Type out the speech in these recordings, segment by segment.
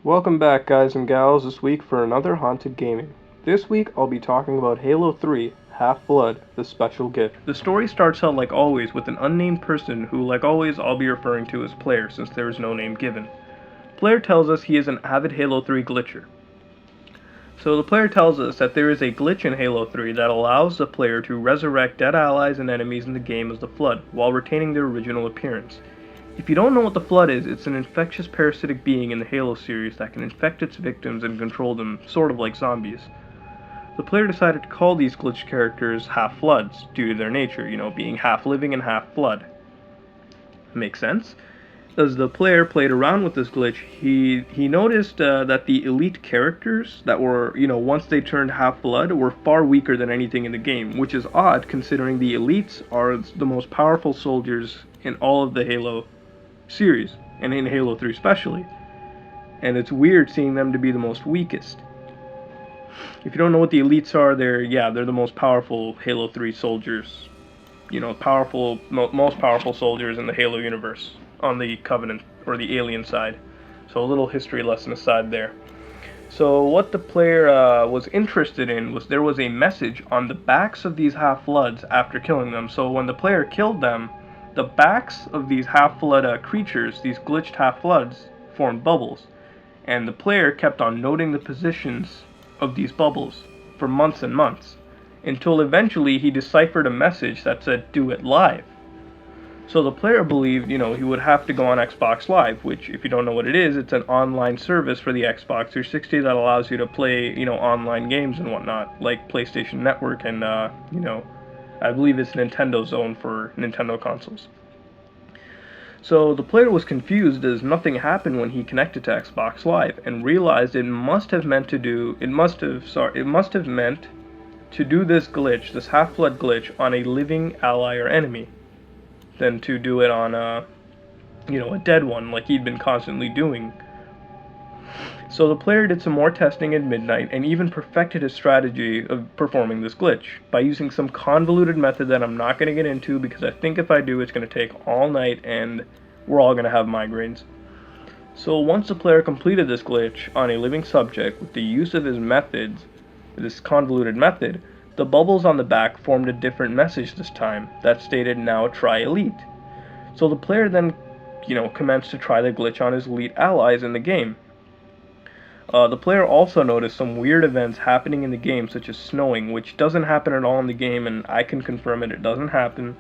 Welcome back, guys and gals, this week for another Haunted Gaming. This week I'll be talking about Halo 3 Half-Blood, the Special Gift. The story starts out like always with an unnamed person who, like always, I'll be referring to as Player since there is no name given. Player tells us he is an avid Halo 3 glitcher. So the player tells us that there is a glitch in Halo 3 that allows the player to resurrect dead allies and enemies in the game as the Flood, while retaining their original appearance. If you don't know what the Flood is, it's an infectious parasitic being in the Halo series that can infect its victims and control them, sort of like zombies. The player decided to call these glitched characters half-Floods, due to their nature, being half-living and half-Flood. Makes sense? As the player played around with this glitch, he noticed that the elite characters that were, once they turned half-blood, were far weaker than anything in the game, which is odd considering the elites are the most powerful soldiers in all of the Halo series, and in Halo 3 especially. And it's weird seeing them to be the most weakest. If you don't know what the elites are, they're the most powerful Halo 3 soldiers. Most powerful soldiers in the Halo universe on the Covenant or the alien side. So a little history lesson aside there. So what the player was interested in was there was a message on the backs of these half-floods after killing them. So when the player killed them, the backs of these half-flood creatures, these glitched half-floods, formed bubbles. And the player kept on noting the positions of these bubbles for months and months, until eventually he deciphered a message that said, "Do it live." So the player believed, he would have to go on Xbox Live, which, if you don't know what it is, it's an online service for the Xbox 360 that allows you to play, online games and whatnot, like PlayStation Network and, I believe it's Nintendo Zone for Nintendo consoles. So the player was confused as nothing happened when he connected to Xbox Live, and realized it must have meant to do this glitch, this half-blood glitch, on a living ally or enemy, than to do it on a dead one like he'd been constantly doing. So the player did some more testing at midnight and even perfected his strategy of performing this glitch by using some convoluted method that I'm not going to get into because I think if I do it's going to take all night and we're all going to have migraines. So once the player completed this glitch on a living subject with the use of his methods, this convoluted method, the bubbles on the back formed a different message this time that stated, "Now try elite." So the player then, commenced to try the glitch on his elite allies in the game. The player also noticed some weird events happening in the game, such as snowing, which doesn't happen at all in the game, and I can confirm it doesn't happen.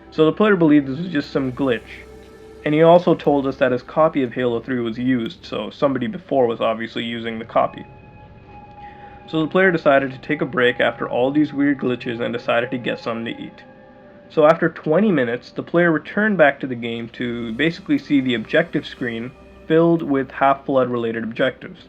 So the player believed this was just some glitch. And he also told us that his copy of Halo 3 was used, so somebody before was obviously using the copy. So the player decided to take a break after all these weird glitches and decided to get something to eat. So after 20 minutes, the player returned back to the game to basically see the objective screen filled with half-blood related objectives.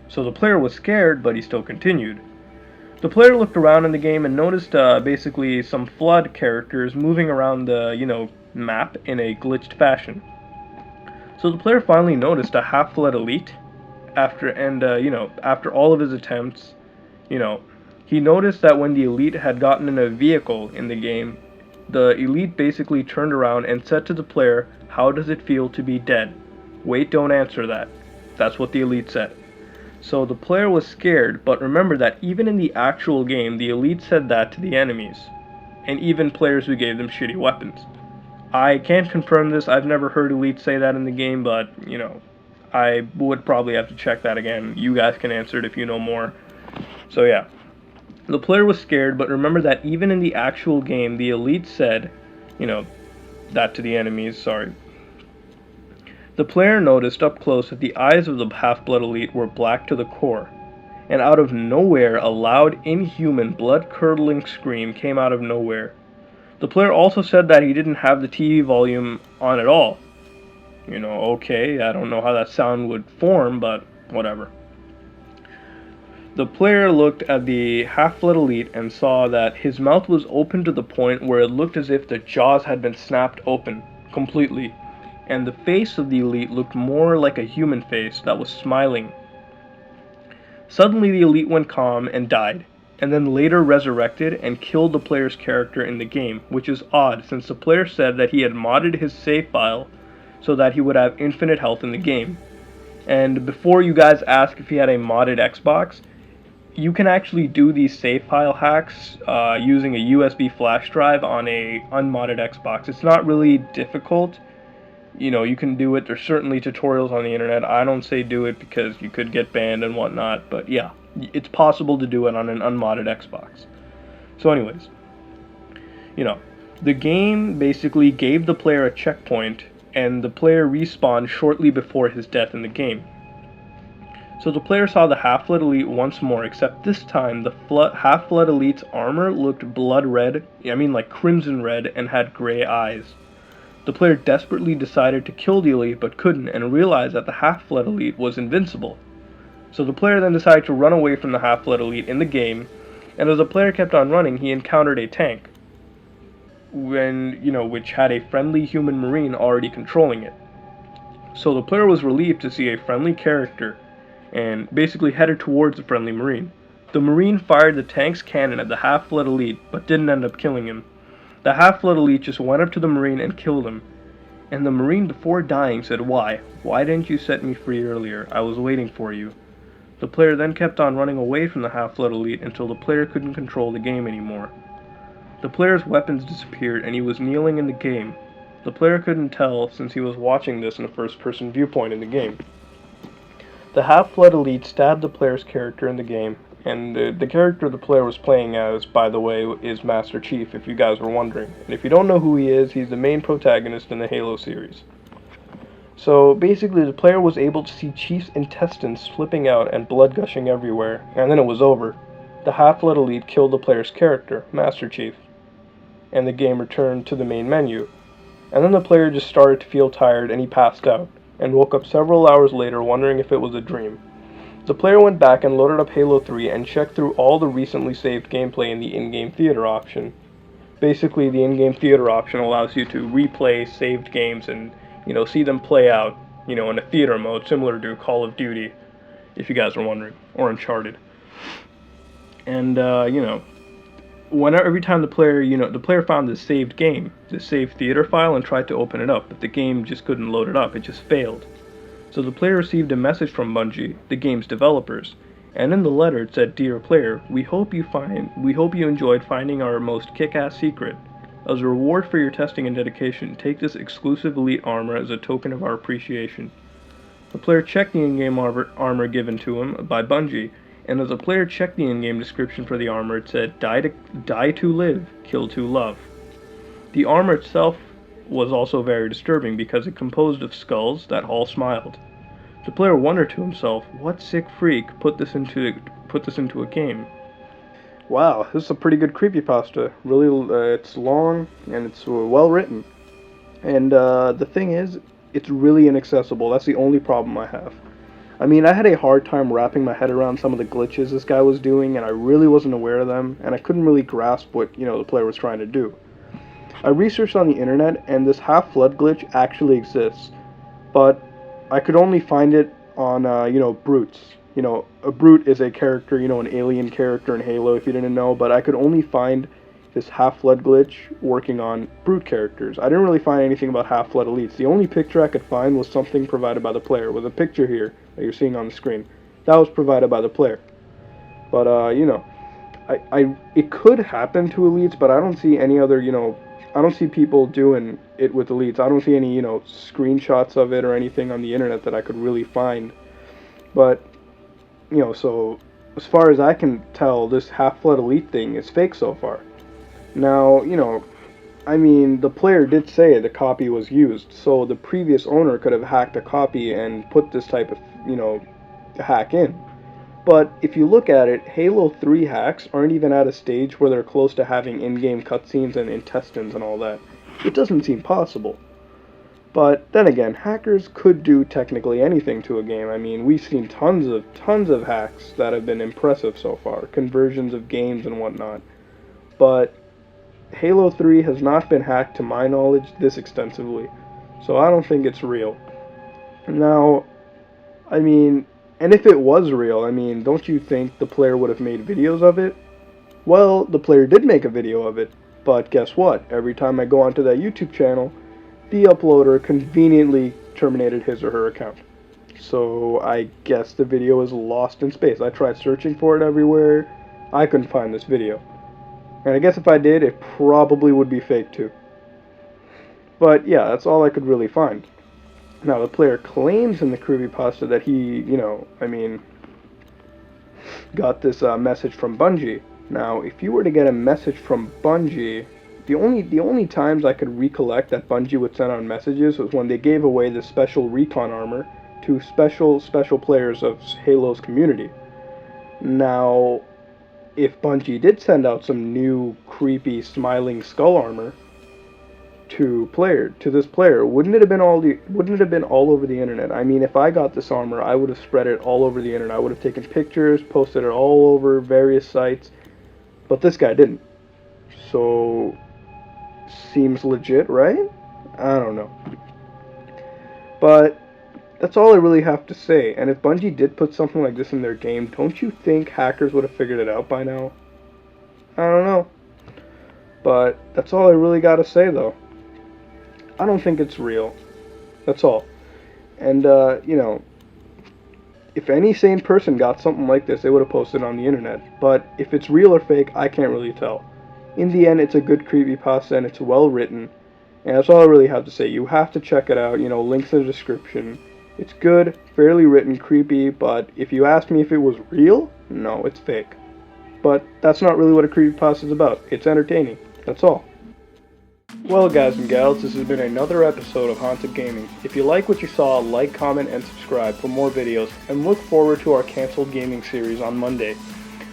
So the player was scared, but he still continued. The player looked around in the game and noticed basically some Flood characters moving around the, map in a glitched fashion. So the player finally noticed a half-Flood elite. After all of his attempts, he noticed that when the elite had gotten in a vehicle in the game, the elite basically turned around and said to the player, "How does it feel to be dead?" Wait, don't answer that. That's what the elite said. So the player was scared, but remember that even in the actual game, the elite said that to the enemies, and even players who gave them shitty weapons. I can't confirm this, I've never heard elites say that in the game, but, I would probably have to check that again. You guys can answer it if you know more. So yeah. The player was scared, but remember that even in the actual game, the elite said, that to the enemies, sorry. The player noticed up close that the eyes of the half-blood elite were black to the core, and out of nowhere a loud, inhuman, blood-curdling scream came out of nowhere. The player also said that he didn't have the TV volume on at all. Okay, I don't know how that sound would form, but whatever. The player looked at the half-blood elite and saw that his mouth was open to the point where it looked as if the jaws had been snapped open completely, and the face of the elite looked more like a human face that was smiling. Suddenly the elite went calm and died, and then later resurrected and killed the player's character in the game, which is odd since the player said that he had modded his save file so that he would have infinite health in the game. And before you guys ask if he had a modded Xbox, you can actually do these save file hacks using a USB flash drive on a unmodded Xbox. It's not really difficult. You can do it. There's certainly tutorials on the internet. I don't say do it because you could get banned and whatnot, but yeah, it's possible to do it on an unmodded Xbox. So anyways, the game basically gave the player a checkpoint, and the player respawned shortly before his death in the game. So the player saw the Half-Blood Elite once more, except this time the Half-Blood Elite's armor looked blood red, like crimson red, and had gray eyes. The player desperately decided to kill the Elite but couldn't, and realized that the Half-Blood Elite was invincible. So the player then decided to run away from the Half-Blood Elite in the game, and as the player kept on running, he encountered a tank, which had a friendly human marine already controlling it. So the player was relieved to see a friendly character, and basically headed towards the friendly marine. The marine fired the tank's cannon at the Half-Blood Elite, but didn't end up killing him. The Half-Blood Elite just went up to the marine and killed him, and the marine before dying said, "Why? Why didn't you set me free earlier? I was waiting for you." The player then kept on running away from the Half-Blood Elite until the player couldn't control the game anymore. The player's weapons disappeared and he was kneeling in the game. The player couldn't tell since he was watching this in a first-person viewpoint in the game. The Half-Blood Elite stabbed the player's character in the game, and the character the player was playing as, by the way, is Master Chief, if you guys were wondering. And if you don't know who he is, he's the main protagonist in the Halo series. So basically the player was able to see Chief's intestines flipping out and blood gushing everywhere, and then it was over. The Half-Blood Elite killed the player's character, Master Chief, and the game returned to the main menu. And then the player just started to feel tired and he passed out, and woke up several hours later wondering if it was a dream. The player went back and loaded up Halo 3 and checked through all the recently saved gameplay in the in-game theater option. Basically, the in-game theater option allows you to replay saved games and, see them play out, in a theater mode, similar to Call of Duty, if you guys are wondering, or Uncharted. And, every time the player found this saved game, this saved theater file, and tried to open it up, but the game just couldn't load it up, it just failed. So the player received a message from Bungie, the game's developers, and in the letter it said, "Dear player, we hope you enjoyed finding our most kick-ass secret. As a reward for your testing and dedication, take this exclusive Elite armor as a token of our appreciation." The player checked the in-game armor given to him by Bungie, and as the player checked the in-game description for the armor, it said, die to live, kill to love. The armor itself was also very disturbing because it composed of skulls that all smiled. The player wondered to himself, what sick freak put this into a game? Wow, this is a pretty good creepypasta. Really, it's long and it's well written. And the thing is, it's really inaccessible. That's the only problem I have. I mean, I had a hard time wrapping my head around some of the glitches this guy was doing, and I really wasn't aware of them, and I couldn't really grasp what, the player was trying to do. I researched on the internet, and this half-flood glitch actually exists, but I could only find it on, brutes. A brute is a character, an alien character in Halo, if you didn't know, but I could only find this half-flood glitch working on brute characters. I didn't really find anything about half-flood elites. The only picture I could find was something provided by the player, with a picture here that you're seeing on the screen. That was provided by the player. But, it could happen to elites, but I don't see any other, I don't see people doing it with elites. I don't see any, screenshots of it or anything on the internet that I could really find. But, so as far as I can tell, this half-flood elite thing is fake so far. Now, the player did say the copy was used, so the previous owner could have hacked a copy and put this type of, hack in. But if you look at it, Halo 3 hacks aren't even at a stage where they're close to having in-game cutscenes and intestines and all that. It doesn't seem possible. But then again, hackers could do technically anything to a game. I mean, we've seen tons of hacks that have been impressive so far, conversions of games and whatnot. But Halo 3 has not been hacked to my knowledge this extensively, so I don't think it's real. Now, and if it was real, don't you think the player would have made videos of it? Well, the player did make a video of it, but guess what? Every time I go onto that YouTube channel, the uploader conveniently terminated his or her account. So I guess the video is lost in space. I tried searching for it everywhere. I couldn't find this video. And I guess if I did, it probably would be fake too. But yeah, that's all I could really find. Now, the player claims in the creepypasta that he, got this message from Bungie. Now, if you were to get a message from Bungie, the only times I could recollect that Bungie would send out messages was when they gave away the special recon armor to special players of Halo's community. Now, if Bungie did send out some new creepy smiling skull armor to this player, wouldn't it have been all over the internet? I mean, if I got this armor, I would have spread it all over the internet. I would have taken pictures, posted it all over various sites, but this guy didn't. So, seems legit, right? I don't know. But that's all I really have to say. And if Bungie did put something like this in their game, don't you think hackers would have figured it out by now? I don't know. But that's all I really got to say, though. I don't think it's real. That's all. And, if any sane person got something like this, they would have posted it on the internet. But if it's real or fake, I can't really tell. In the end, it's a good creepypasta and it's well written. And that's all I really have to say. You have to check it out. Links in the description. It's good, fairly written, creepy, but if you ask me if it was real, no, it's fake. But that's not really what a creepypasta is about. It's entertaining. That's all. Well, guys and gals, this has been another episode of Haunted Gaming. If you like what you saw, like, comment, and subscribe for more videos, and look forward to our canceled gaming series on Monday,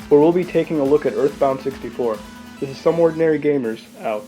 where we'll be taking a look at Earthbound 64. This is Some Ordinary Gamers, out.